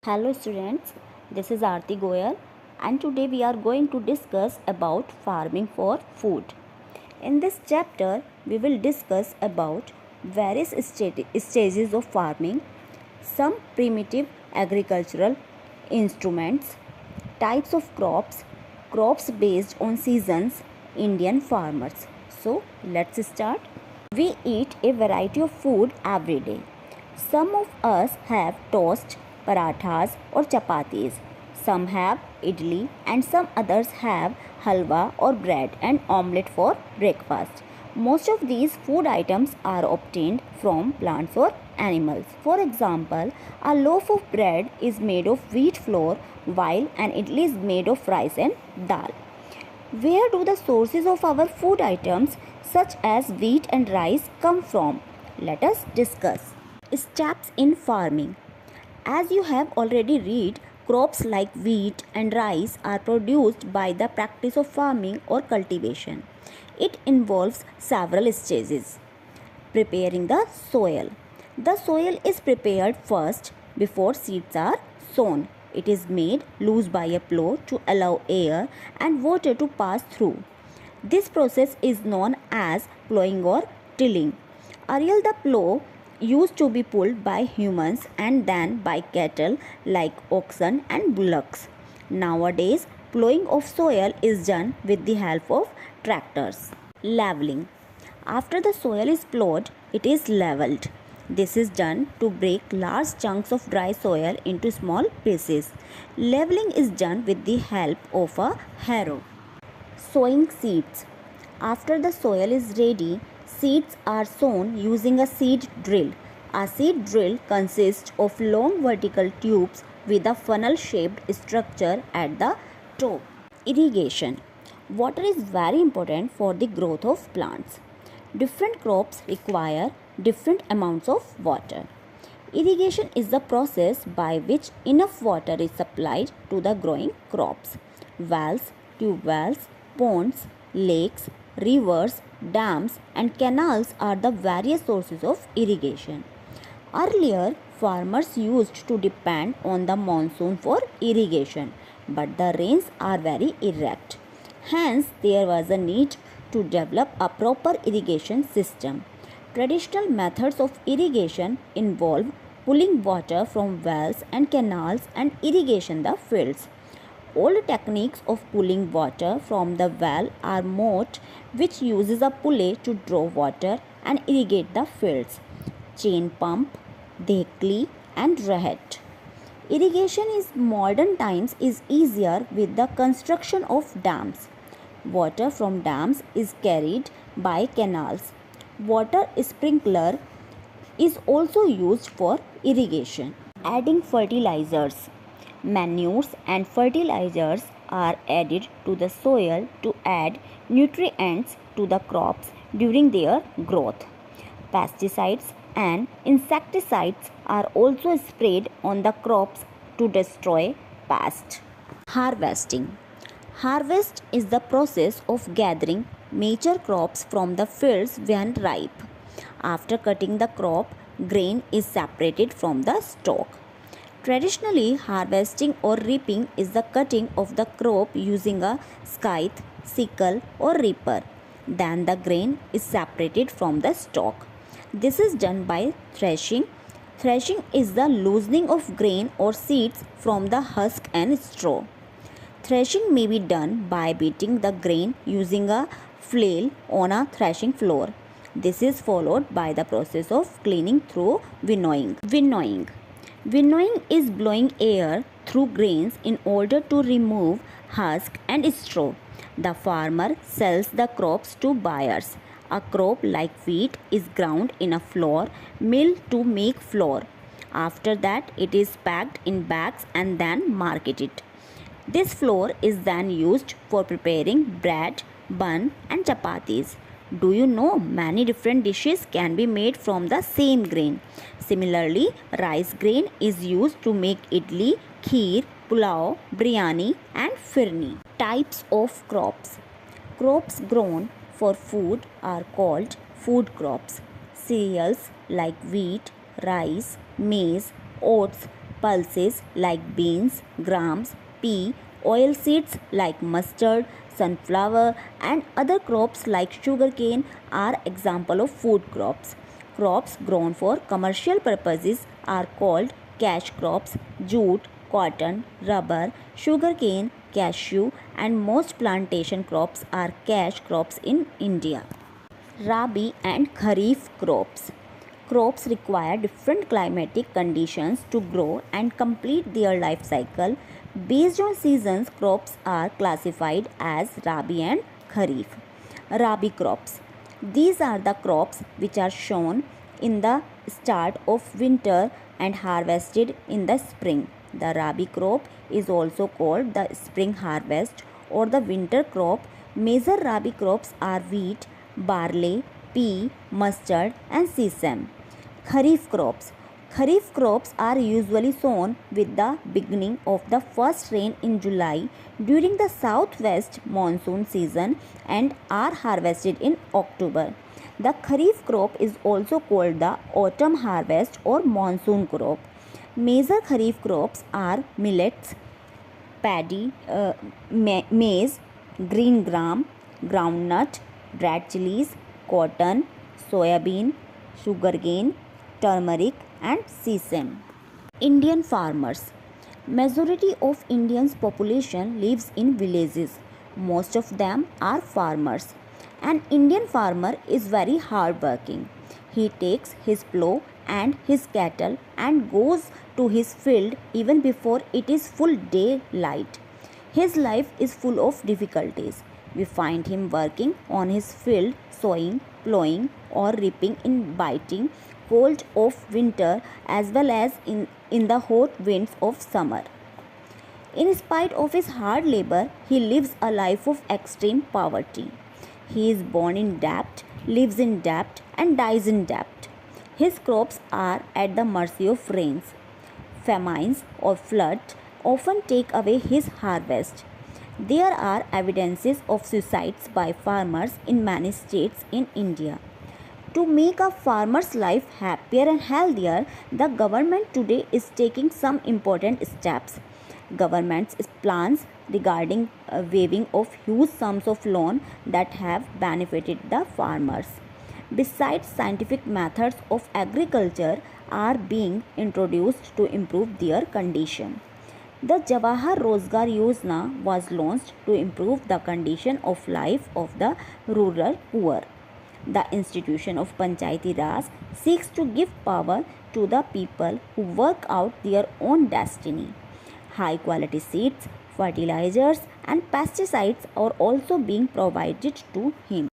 Hello students, this is Aarti Goyal and today we are going to discuss about farming for food. In this chapter, we will discuss about various stages of farming, some primitive agricultural instruments, types of crops, crops based on seasons, Indian farmers. So, let's start. We eat a variety of food every day. Some of us have toast, parathas or chapatis. Some have idli and some others have halwa or bread and omelette for breakfast. Most of these food items are obtained from plants or animals. For example, a loaf of bread is made of wheat flour while an idli is made of rice and dal. Where do the sources of our food items such as wheat and rice come from? Let us discuss. Steps in farming. As you have already read, crops like wheat and rice are produced by the practice of farming or cultivation. It involves several stages. Preparing the soil. The soil is prepared first before seeds are sown. It is made loose by a plow to allow air and water to pass through. This process is known as plowing or tilling. Earlier, the plow used to be pulled by humans and then by cattle like oxen and bullocks. Nowadays, plowing of soil is done with the help of tractors. Leveling. After the soil is plowed, it is leveled. This is done to break large chunks of dry soil into small pieces. Leveling is done with the help of a harrow. Sowing seeds. After the soil is ready, seeds are sown using a seed drill. A seed drill consists of long vertical tubes with a funnel shaped structure at the top. Irrigation. Water is very important for the growth of plants. Different crops require different amounts of water. Irrigation is the process by which enough water is supplied to the growing crops. Wells, tube wells, ponds, lakes, rivers, dams and canals are the various sources of irrigation. Earlier, farmers used to depend on the monsoon for irrigation, but the rains are very erratic. Hence, there was a need to develop a proper irrigation system. Traditional methods of irrigation involve pulling water from wells and canals and irrigation the fields. Old techniques of pulling water from the well are moat, which uses a pulley to draw water and irrigate the fields. Chain pump, dhekli and rahat. Irrigation in modern times is easier with the construction of dams. Water from dams is carried by canals. Water sprinkler is also used for irrigation. Adding fertilizers. Manures and fertilizers are added to the soil to add nutrients to the crops during their growth. Pesticides and insecticides are also sprayed on the crops to destroy pests. Harvesting. Harvest is the process of gathering mature crops from the fields when ripe. After cutting the crop, grain is separated from the stalk. Traditionally, harvesting or reaping is the cutting of the crop using a scythe, sickle or reaper. Then the grain is separated from the stalk. This is done by threshing. Threshing is the loosening of grain or seeds from the husk and straw. Threshing may be done by beating the grain using a flail on a threshing floor. This is followed by the process of cleaning through winnowing. Winnowing is blowing air through grains in order to remove husk and straw. The farmer sells the crops to buyers. A crop like wheat is ground in a flour mill to make flour. After that, it is packed in bags and then marketed. This flour is then used for preparing bread, bun and chapatis. Do you know many different dishes can be made from the same grain? Similarly, rice grain is used to make idli, kheer, pulao, biryani and firni. Types of crops. Crops grown for food are called food crops. Cereals like wheat, rice, maize, oats, pulses like beans, grams, pea, oil seeds like mustard, sunflower, and other crops like sugarcane are example of food crops. Crops grown for commercial purposes are called cash crops. Jute, cotton, rubber, sugarcane, cashew, and most plantation crops are cash crops in India. Rabi and Kharif crops. Crops require different climatic conditions to grow and complete their life cycle. Based on seasons, crops are classified as Rabi and Kharif. Rabi crops. These are the crops which are sown in the start of winter and harvested in the spring. The Rabi crop is also called the spring harvest or the winter crop. Major Rabi crops are wheat, barley, pea, mustard, and sesame. Kharif crops. Kharif crops are usually sown with the beginning of the first rain in July during the southwest monsoon season and are harvested in October. The Kharif crop is also called the autumn harvest or monsoon crop. Major Kharif crops are millets, paddy, maize, green gram, groundnut, red chilies, cotton, soybean, sugarcane, turmeric, and sesame. Indian farmers. Majority of Indians population lives in villages. Most of them are farmers. An Indian farmer is very hardworking. He takes his plough and his cattle and goes to his field even before it is full daylight. His life is full of difficulties. We find him working on his field, sowing, plowing, or reaping in biting cold of winter as well as in the hot winds of summer. In spite of his hard labor, he lives a life of extreme poverty. He is born in debt, lives in debt, and dies in debt. His crops are at the mercy of rains. Famines or floods often take away his harvest. There are evidences of suicides by farmers in many states in India. To make a farmer's life happier and healthier, the government today is taking some important steps. Government's plans regarding waiving of huge sums of loan that have benefited the farmers. Besides, scientific methods of agriculture are being introduced to improve their condition. The Jawahar Rozgar Yojana was launched to improve the condition of life of the rural poor. The institution of Panchayati Raj seeks to give power to the people who work out their own destiny. High quality seeds, fertilizers, and pesticides are also being provided to him.